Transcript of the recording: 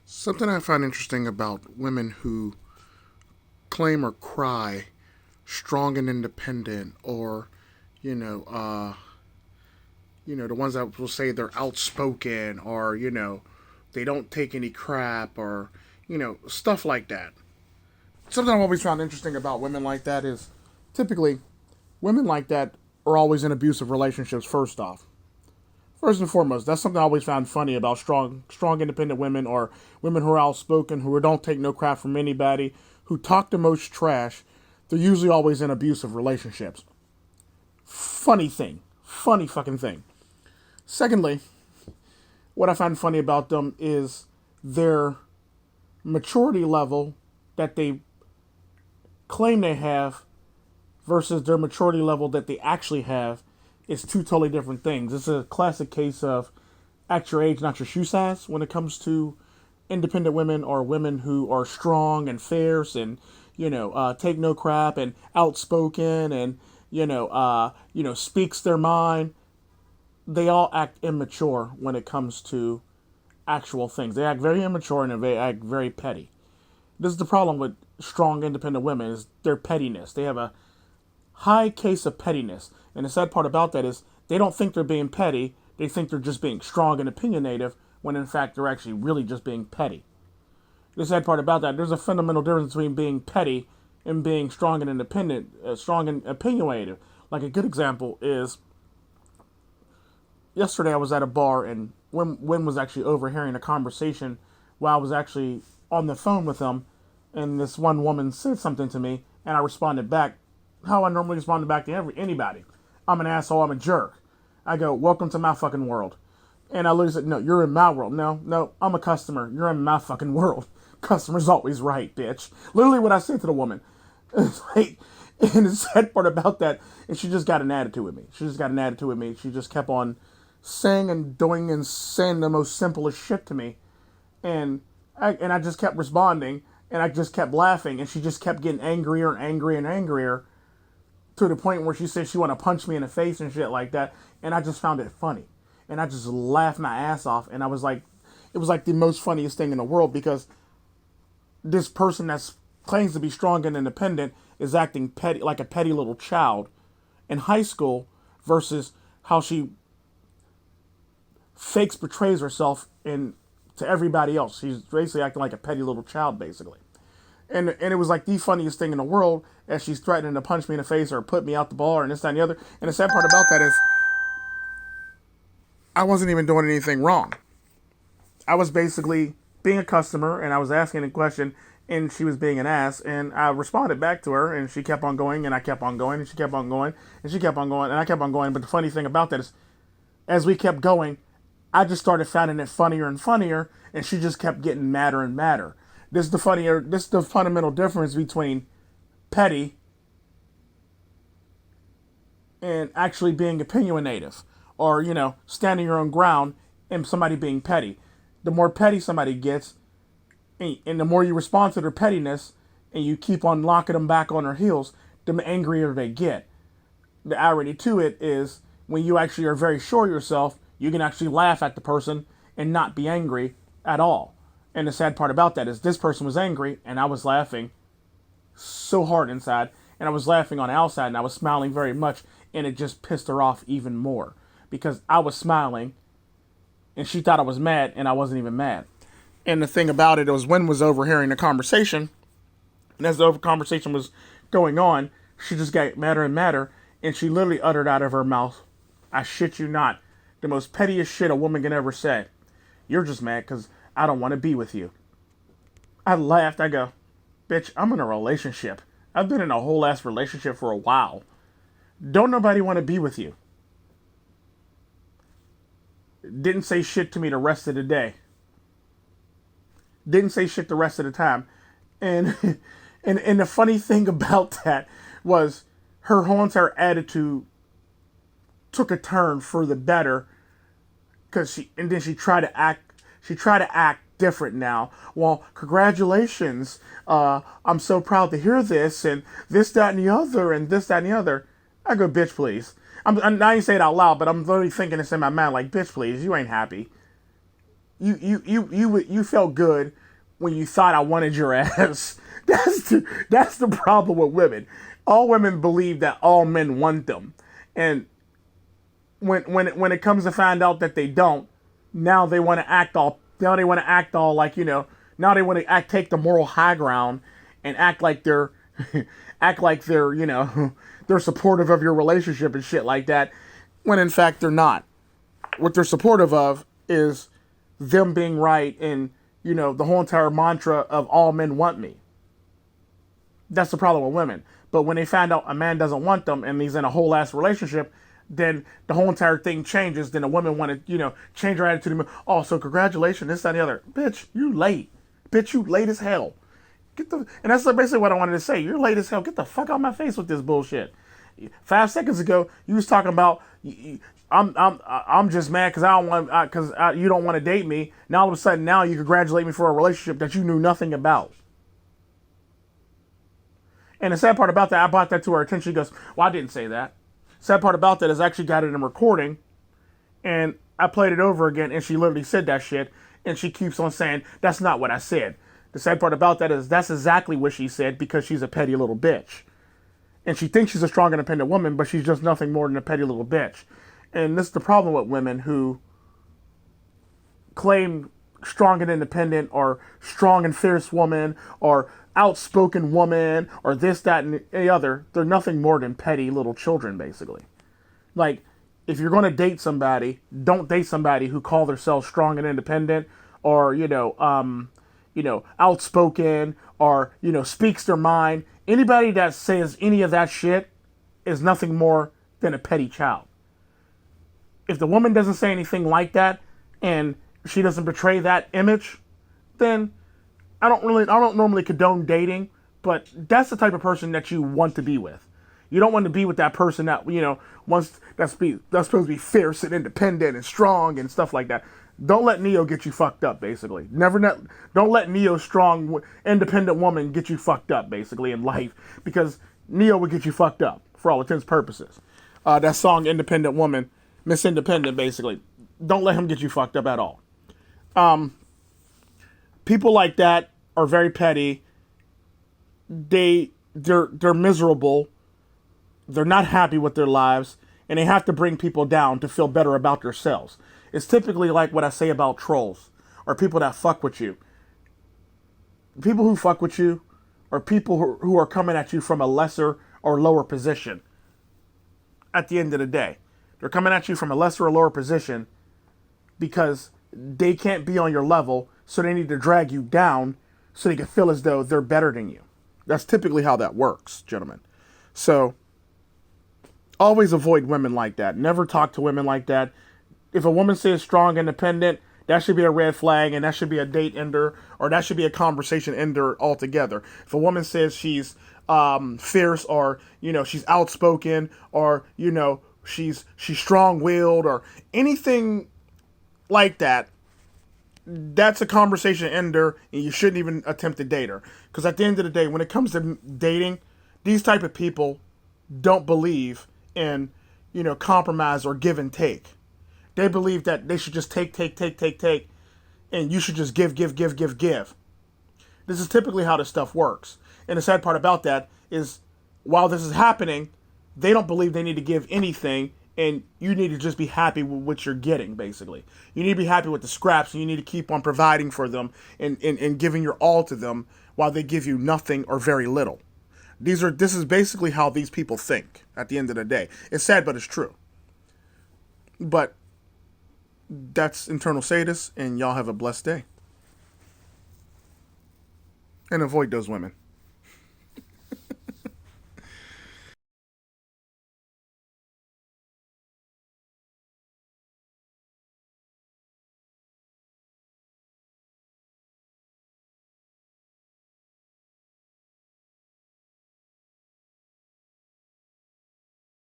Something I find interesting about women who claim or cry strong and independent, or you know, uh, the ones that will say they're outspoken, or they don't take any crap, or stuff like that. Something I've always found interesting about women like that is typically women like that are always in abusive relationships. First and foremost, that's something I always found funny about strong, independent women, or women who are outspoken, who don't take no crap from anybody, who talk the most trash. They're usually always in abusive relationships. Funny fucking thing. Secondly, what I find funny about them is their maturity level that they claim they have versus their maturity level that they actually have is two totally different things. It's a classic case of act your age, not your shoe size, when it comes to independent women or women who are strong and fierce and take no crap and outspoken and speaks their mind. They all act immature when it comes to actual things. They act very immature and they act very petty. This is the problem with strong, independent women is their pettiness. They have a high case of pettiness. And the sad part about that is they don't think they're being petty. They think they're just being strong and opinionative when in fact they're actually really just being petty. The sad part about that, there's a fundamental difference between being petty and being strong and independent, strong and opinionative. Like a good example is yesterday I was at a bar and Win was actually overhearing a conversation while I was actually on the phone with him, and this one woman said something to me, and I responded back how I normally respond back to anybody. I'm an asshole, I'm a jerk. I go, welcome to my fucking world. And I literally said, no, you're in my world. No, I'm a customer. You're in my fucking world. Customer's always right, bitch. Literally what I said to the woman. It's like, and the sad part about that is she just got an attitude with me. She just kept on saying and doing and saying the most simplest shit to me. And I just kept responding, and I just kept laughing, and she just kept getting angrier and angrier and angrier to the point where she said she wanted to punch me in the face and shit like that. And I just found it funny. And I just laughed my ass off. And I was like, it was like the most funniest thing in the world, because this person that claims to be strong and independent is acting petty, like a petty little child in high school, versus how she fakes betrays herself to everybody else. She's basically acting like a petty little child, basically. And it was like the funniest thing in the world, as she's threatening to punch me in the face or put me out the bar and this, that, and the other. And the sad part about that is I wasn't even doing anything wrong. I was basically being a customer, and I was asking a question, and she was being an ass, and I responded back to her, and she kept on going, and I kept on going, and she kept on going, and she kept on going, and I kept on going. But the funny thing about that is, as we kept going, I just started finding it funnier and funnier, and she just kept getting madder and madder. This is the fundamental difference between petty and actually being opinionative, or standing your own ground, and somebody being petty. The more petty somebody gets, and the more you respond to their pettiness, and you keep on locking them back on their heels, the angrier they get. The irony to it is, when you actually are very sure of yourself, you can actually laugh at the person and not be angry at all. And the sad part about that is, this person was angry, and I was laughing so hard inside, and I was laughing on the outside, and I was smiling very much, and it just pissed her off even more, because I was smiling, and she thought I was mad, and I wasn't even mad. And the thing about it was, Wynn was overhearing the conversation, and as the conversation was going on, she just got madder and madder, and she literally uttered out of her mouth, I shit you not, the most pettiest shit a woman can ever say. You're just mad because I don't want to be with you. I laughed. I go, bitch, I'm in a relationship. I've been in a whole ass relationship for a while. Don't nobody want to be with you. Didn't say shit to me the rest of the day. Didn't say shit the rest of the time. And and the funny thing about that was, her whole entire attitude took a turn for the better, because she tried to act different now. Well, congratulations, I'm so proud to hear this, and this, that, and the other, and this, that, and the other. I go, bitch, please. I ain't say it out loud, but I'm literally thinking this in my mind, like, bitch, please, you ain't happy. You felt good when you thought I wanted your ass. That's the problem with women. All women believe that all men want them, and when it comes to find out that they don't, now they want to act all. Now they want to act all like, Now they want to take the moral high ground and act like they're act like they're they're supportive of your relationship and shit like that, when in fact they're not. What they're supportive of is them being right, and the whole entire mantra of all men want me. That's the problem with women. But when they find out a man doesn't want them and he's in a whole ass relationship, then the whole entire thing changes. Then the woman want to change her attitude. Oh, so congratulations, this, that, and the other. Bitch, you late. Bitch, you late as hell. And that's basically what I wanted to say. You're late as hell. Get the fuck out of my face with this bullshit. 5 seconds ago, you was talking about I'm just mad because you don't want to date me. Now all of a sudden, now you congratulate me for a relationship that you knew nothing about. And the sad part about that, I brought that to her attention. She goes, "Well, I didn't say that." Sad part about that is I actually got it in recording, and I played it over again, and she literally said that shit, and she keeps on saying that's not what I said. The sad part about that is that's exactly what she said, because she's a petty little bitch. And she thinks she's a strong, independent woman, but she's just nothing more than a petty little bitch. And this is the problem with women who claim strong and independent, or strong and fierce woman, or outspoken woman, or this, that, and the other. They're nothing more than petty little children, basically. Like, if you're going to date somebody, don't date somebody who call themselves strong and independent, or, outspoken, or, speaks their mind. Anybody that says any of that shit is nothing more than a petty child. If the woman doesn't say anything like that, and she doesn't betray that image, then I don't normally condone dating, but that's the type of person that you want to be with. You don't want to be with that person that, wants that's supposed to be fierce and independent and strong and stuff like that. Don't let Neo get you fucked up, basically. Don't let Neo's strong, independent woman get you fucked up, basically, in life, because Neo would get you fucked up, for all intents and purposes. That song, Independent Woman, Miss Independent, basically. Don't let him get you fucked up at all. People like that are very petty. They're miserable. They're not happy with their lives, and they have to bring people down to feel better about themselves. It's typically like what I say about trolls, or people that fuck with you. People who fuck with you are people who are coming at you from a lesser or lower position. At the end of the day, they're coming at you from a lesser or lower position because they can't be on your level, so they need to drag you down so they can feel as though they're better than you. That's typically how that works, gentlemen. So, always avoid women like that. Never talk to women like that. If a woman says strong, independent, that should be a red flag, and that should be a date ender, or that should be a conversation ender altogether. If a woman says she's fierce, or she's outspoken, or she's strong-willed, or anything like that, that's a conversation ender, and you shouldn't even attempt to date her. Because at the end of the day, when it comes to dating, these type of people don't believe in compromise or give and take. They believe that they should just take, and you should just give. This is typically how this stuff works. And the sad part about that is, while this is happening, they don't believe they need to give anything, and you need to just be happy with what you're getting, basically. You need to be happy with the scraps, and you need to keep on providing for them and giving your all to them while they give you nothing or very little. This is basically how these people think at the end of the day. It's sad, but it's true. But that's Internal Sadist, and y'all have a blessed day. And avoid those women.